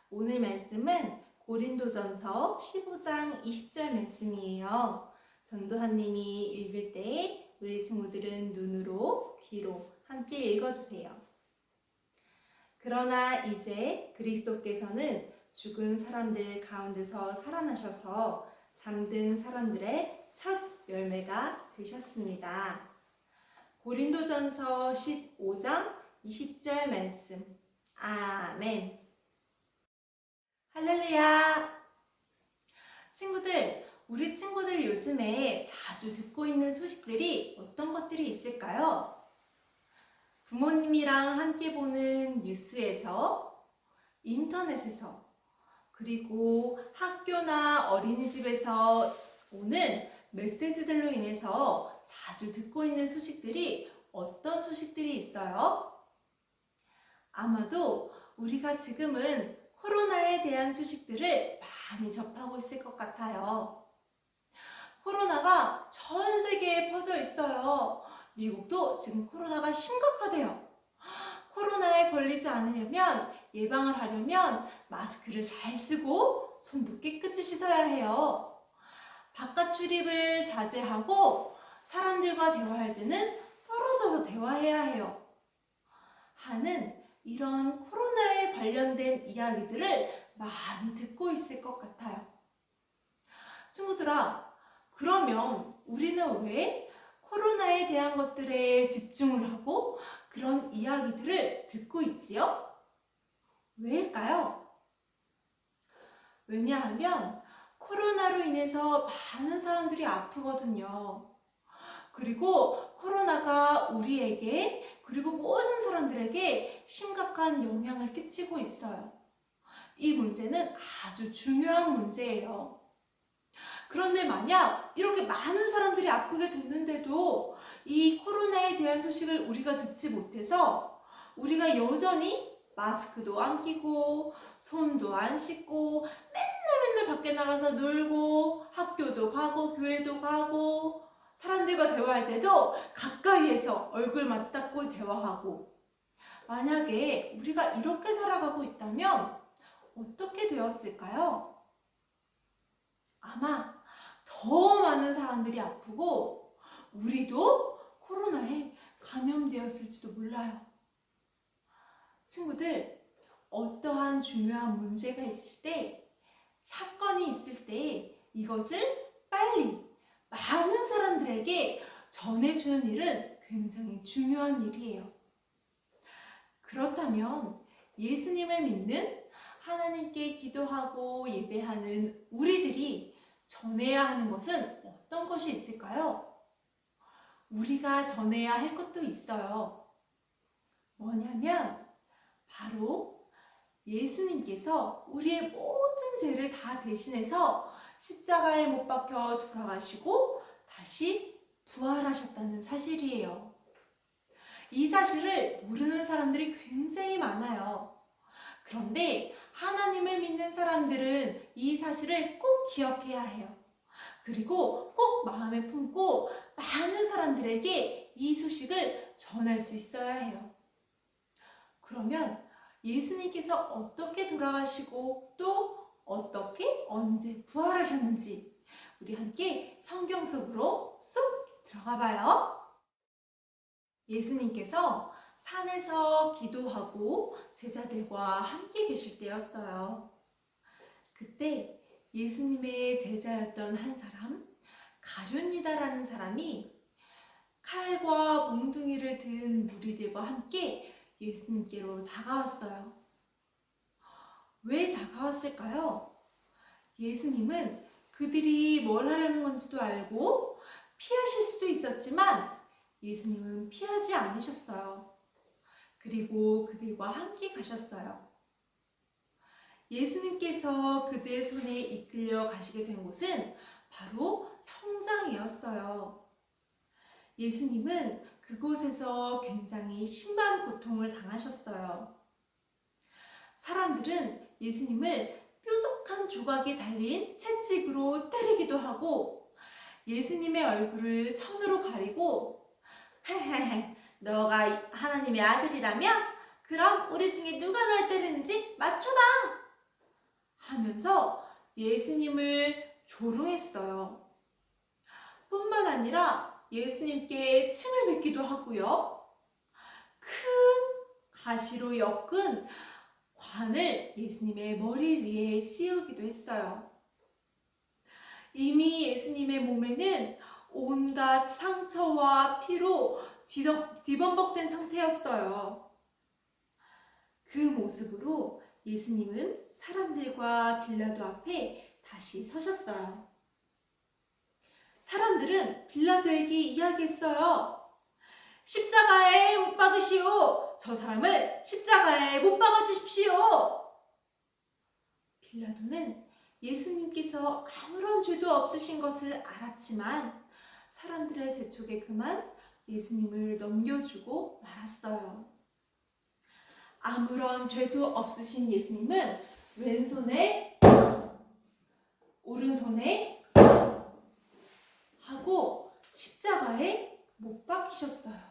오늘 말씀은 고린도전서 15장 20절 말씀이에요. 전도사님이 읽을 때 우리 친구들은 눈으로, 귀로 함께 읽어주세요. 그러나 이제 그리스도께서는 죽은 사람들 가운데서 살아나셔서 잠든 사람들의 첫 열매가 되셨습니다. 고린도전서 15장 20절 말씀. 아멘. 할렐루야! 우리 친구들 요즘에 자주 듣고 있는 소식들이 어떤 것들이 있을까요? 부모님이랑 함께 보는 뉴스에서, 인터넷에서, 그리고 학교나 어린이집에서 오는 메시지들로 인해서 자주 듣고 있는 소식들이 어떤 소식들이 있어요? 아마도 우리가 지금은 코로나에 대한 소식들을 많이 접하고 있을 것 같아요. 코로나가 전 세계에 퍼져 있어요. 미국도 지금 코로나가 심각하대요. 코로나에 걸리지 않으려면, 예방을 하려면 마스크를 잘 쓰고 손도 깨끗이 씻어야 해요. 바깥 출입을 자제하고 사람들과 대화할 때는 떨어져서 대화해야 해요. 하는 이런 코로나에 관련된 이야기들을 많이 듣고 있을 것 같아요. 친구들아, 그러면 우리는 왜 코로나에 대한 것들에 집중을 하고 그런 이야기들을 듣고 있지요? 왜일까요? 왜냐하면 코로나로 인해서 많은 사람들이 아프거든요. 그리고 코로나가 우리에게, 그리고 모든 사람들에게 심각한 영향을 끼치고 있어요. 이 문제는 아주 중요한 문제예요. 그런데 만약 이렇게 많은 사람들이 아프게 됐는데도 이 코로나에 대한 소식을 우리가 듣지 못해서 우리가 여전히 마스크도 안 끼고 손도 안 씻고 맨날 밖에 나가서 놀고 학교도 가고 교회도 가고 사람들과 대화할 때도 가까이에서 얼굴 맞잡고 대화하고, 만약에 우리가 이렇게 살아가고 있다면 어떻게 되었을까요? 아마 더 많은 사람들이 아프고 우리도 코로나에 감염되었을지도 몰라요. 친구들, 어떠한 중요한 문제가 있을 때, 사건이 있을 때 이것을 빨리 많은 사람들에게 전해주는 일은 굉장히 중요한 일이에요. 그렇다면 예수님을 믿는, 하나님께 기도하고 예배하는 우리들이 전해야 하는 것은 어떤 것이 있을까요? 우리가 전해야 할 것도 있어요. 뭐냐면 바로 예수님께서 우리의 모든 죄를 다 대신해서 십자가에 못 박혀 돌아가시고 다시 부활하셨다는 사실이에요. 이 사실을 모르는 사람들이 굉장히 많아요. 그런데 하나님을 믿는 사람들은 이 사실을 꼭 기억해야 해요. 그리고 꼭 마음에 품고 많은 사람들에게 이 소식을 전할 수 있어야 해요. 그러면 예수님께서 어떻게 돌아가시고 또 어떻게 언제 부활하셨는지 우리 함께 성경 속으로 쏙 들어가 봐요. 예수님께서 산에서 기도하고 제자들과 함께 계실 때였어요. 그때 예수님의 제자였던 한 사람, 가룟유다라는 사람이 칼과 몽둥이를 든 무리들과 함께 예수님께로 다가왔어요. 왜 다가왔을까요? 예수님은 그들이 뭘 하려는 건지도 알고 피하실 수도 있었지만 예수님은 피하지 않으셨어요. 그리고 그들과 함께 가셨어요. 예수님께서 그들 손에 이끌려 가시게 된 곳은 바로 형장이었어요. 예수님은 그곳에서 굉장히 심한 고통을 당하셨어요. 사람들은 예수님을 뾰족한 조각이 달린 채찍으로 때리기도 하고 예수님의 얼굴을 천으로 가리고 헤헤헤, 너가 하나님의 아들이라면 그럼 우리 중에 누가 널 때리는지 맞춰봐! 하면서 예수님을 조롱했어요. 뿐만 아니라 예수님께 침을 뱉기도 하고요. 큰 가시로 엮은 관을 예수님의 머리 위에 씌우기도 했어요. 이미 예수님의 몸에는 온갖 상처와 피로 뒤범벅된 상태였어요. 그 모습으로 예수님은 사람들과 빌라도 앞에 다시 서셨어요. 사람들은 빌라도에게 이야기했어요. 십자가에 못 박으시오. 저 사람을 십자가에 못 박아 주십시오. 빌라도는 예수님께서 아무런 죄도 없으신 것을 알았지만 사람들의 재촉에 그만 예수님을 넘겨주고 말았어요. 아무런 죄도 없으신 예수님은 왼손에 오른손에 하고 십자가에 못 박히셨어요.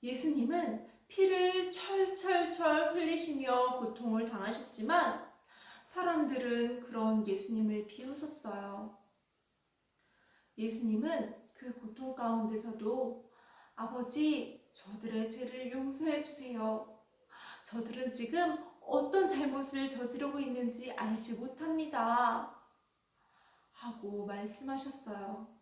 예수님은 피를 철철철 흘리시며 고통을 당하셨지만 사람들은 그런 예수님을 비웃었어요. 예수님은 그 고통 가운데서도 아버지, 저들의 죄를 용서해 주세요. 저들은 지금 어떤 잘못을 저지르고 있는지 알지 못합니다. 하고 말씀하셨어요.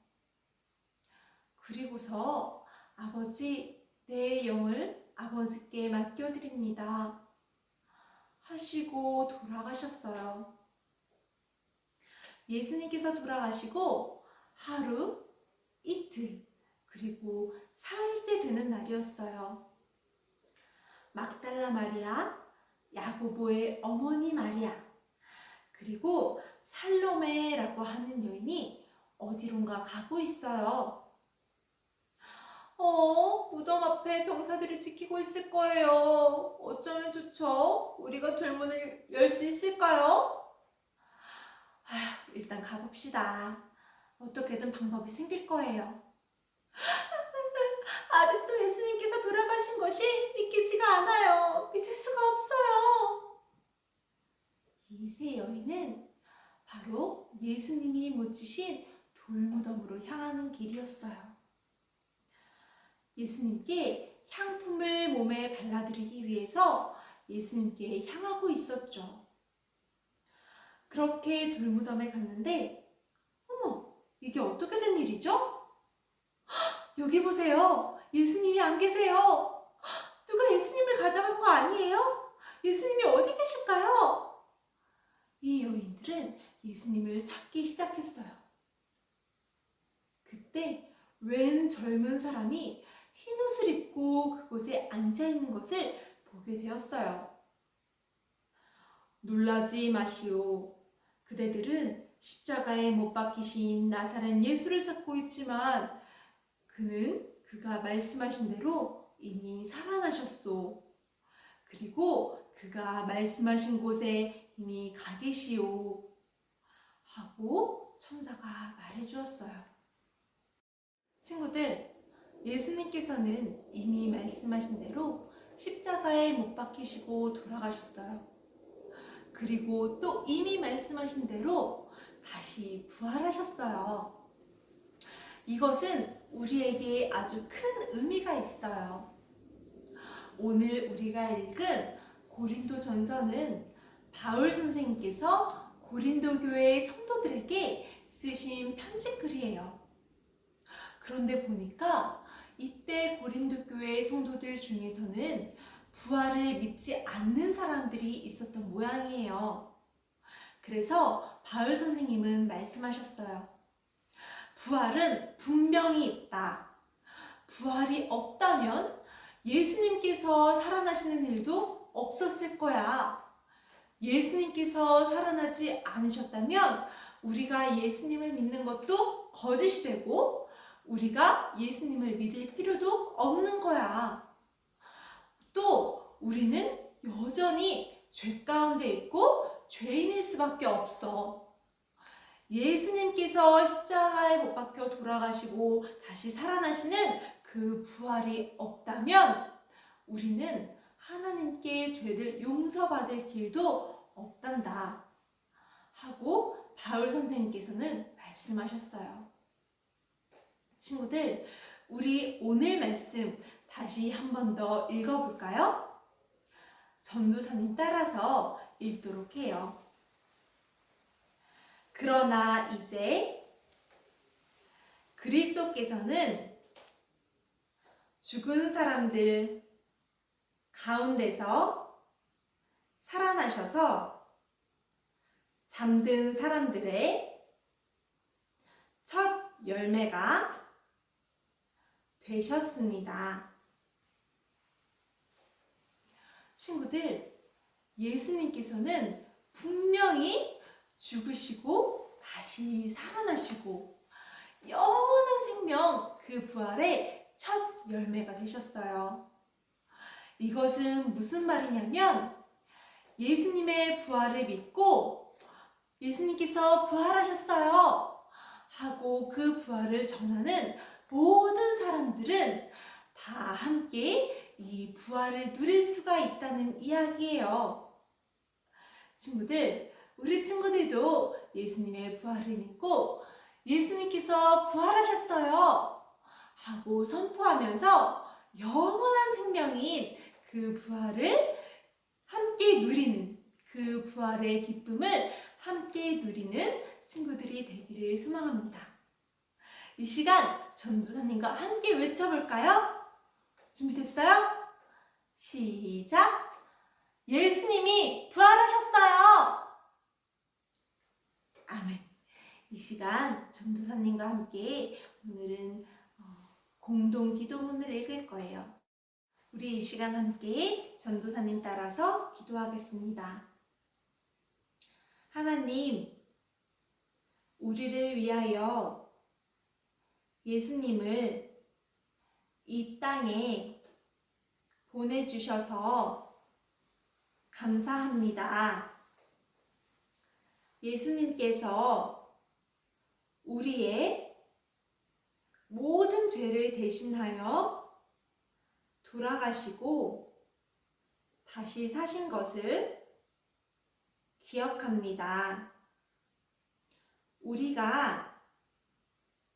그리고서 아버지, 내 영을 아버지께 맡겨드립니다. 하시고 돌아가셨어요. 예수님께서 돌아가시고 하루, 이틀, 그리고 사흘째 되는 날이었어요. 막달라 마리아, 야고보의 어머니 마리아, 그리고 살로메라고 하는 여인이 어디론가 가고 있어요. 무덤 앞에 병사들이 지키고 있을 거예요. 어쩌면 좋죠? 우리가 돌문을 열 수 있을까요? 일단 가봅시다. 어떻게든 방법이 생길 거예요. 아직도 예수님께서 돌아가신 것이 믿기지가 않아요. 믿을 수가 없어요. 이 세 여인은 바로 예수님이 묻히신 돌무덤으로 향하는 길이었어요. 예수님께 향품을 몸에 발라드리기 위해서 예수님께 향하고 있었죠. 그렇게 돌무덤에 갔는데, 어머, 이게 어떻게 된 일이죠? 여기 보세요. 예수님이 안 계세요. 누가 예수님을 가져간 거 아니에요? 예수님이 어디 계실까요? 이 여인들은 예수님을 찾기 시작했어요. 그때 웬 젊은 사람이 흰 옷을 입고 그곳에 앉아있는 것을 보게 되었어요. 놀라지 마시오. 그대들은 십자가에 못 박히신 나사렛 예수를 찾고 있지만 그는 그가 말씀하신 대로 이미 살아나셨소. 그리고 그가 말씀하신 곳에 이미 가 계시오. 하고 천사가 말해주었어요. 친구들, 예수님께서는 이미 말씀하신 대로 십자가에 못 박히시고 돌아가셨어요. 그리고 또 이미 말씀하신 대로 다시 부활하셨어요. 이것은 우리에게 아주 큰 의미가 있어요. 오늘 우리가 읽은 고린도 전서는 바울 선생님께서 고린도 교회 성도들에게 쓰신 편지글이에요. 그런데 보니까 이때 고린도 교회 성도들 중에서는 부활을 믿지 않는 사람들이 있었던 모양이에요. 그래서 바울 선생님은 말씀하셨어요. 부활은 분명히 있다. 부활이 없다면 예수님께서 살아나시는 일도 없었을 거야. 예수님께서 살아나지 않으셨다면 우리가 예수님을 믿는 것도 거짓이 되고 우리가 예수님을 믿을 필요도 없는 거야. 또 우리는 여전히 죄 가운데 있고 죄인일 수밖에 없어. 예수님께서 십자가에 못 박혀 돌아가시고 다시 살아나시는 그 부활이 없다면 우리는 하나님께 죄를 용서받을 길도 없단다 하고 바울 선생님께서는 말씀하셨어요. 친구들, 우리 오늘 말씀 다시 한 번 더 읽어볼까요? 전도사님 따라서 읽도록 해요. 그러나 이제 그리스도께서는 죽은 사람들 가운데서 살아나셔서 잠든 사람들의 첫 열매가 되셨습니다. 친구들, 예수님께서는 분명히 죽으시고 다시 살아나시고 영원한 생명 그 부활의 첫 열매가 되셨어요. 이것은 무슨 말이냐면 예수님의 부활을 믿고 예수님께서 부활하셨어요 하고 그 부활을 전하는 모든 사람들은 다 함께 이 부활을 누릴 수가 있다는 이야기예요. 친구들, 우리 친구들도 예수님의 부활을 믿고 예수님께서 부활하셨어요 하고 선포하면서 영원한 생명인 그 부활을 함께 누리는, 그 부활의 기쁨을 함께 누리는 친구들이 되기를 소망합니다. 이 시간 전도사님과 함께 외쳐볼까요? 준비됐어요? 시작! 예수님이 부활하셨어요! 아멘. 이 시간 전도사님과 함께 오늘은 공동 기도문을 읽을 거예요. 우리 이 시간 함께 전도사님 따라서 기도하겠습니다. 하나님, 우리를 위하여 예수님을 이 땅에 보내주셔서 감사합니다. 예수님께서 우리의 모든 죄를 대신하여 돌아가시고 다시 사신 것을 기억합니다. 우리가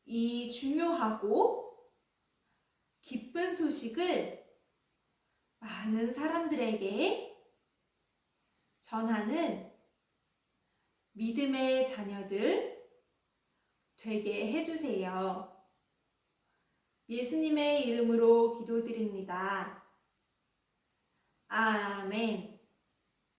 이 중요하고 기쁜 소식을 많은 사람들에게 전하는 믿음의 자녀들 되게 해주세요. 예수님의 이름으로 기도드립니다. 아멘.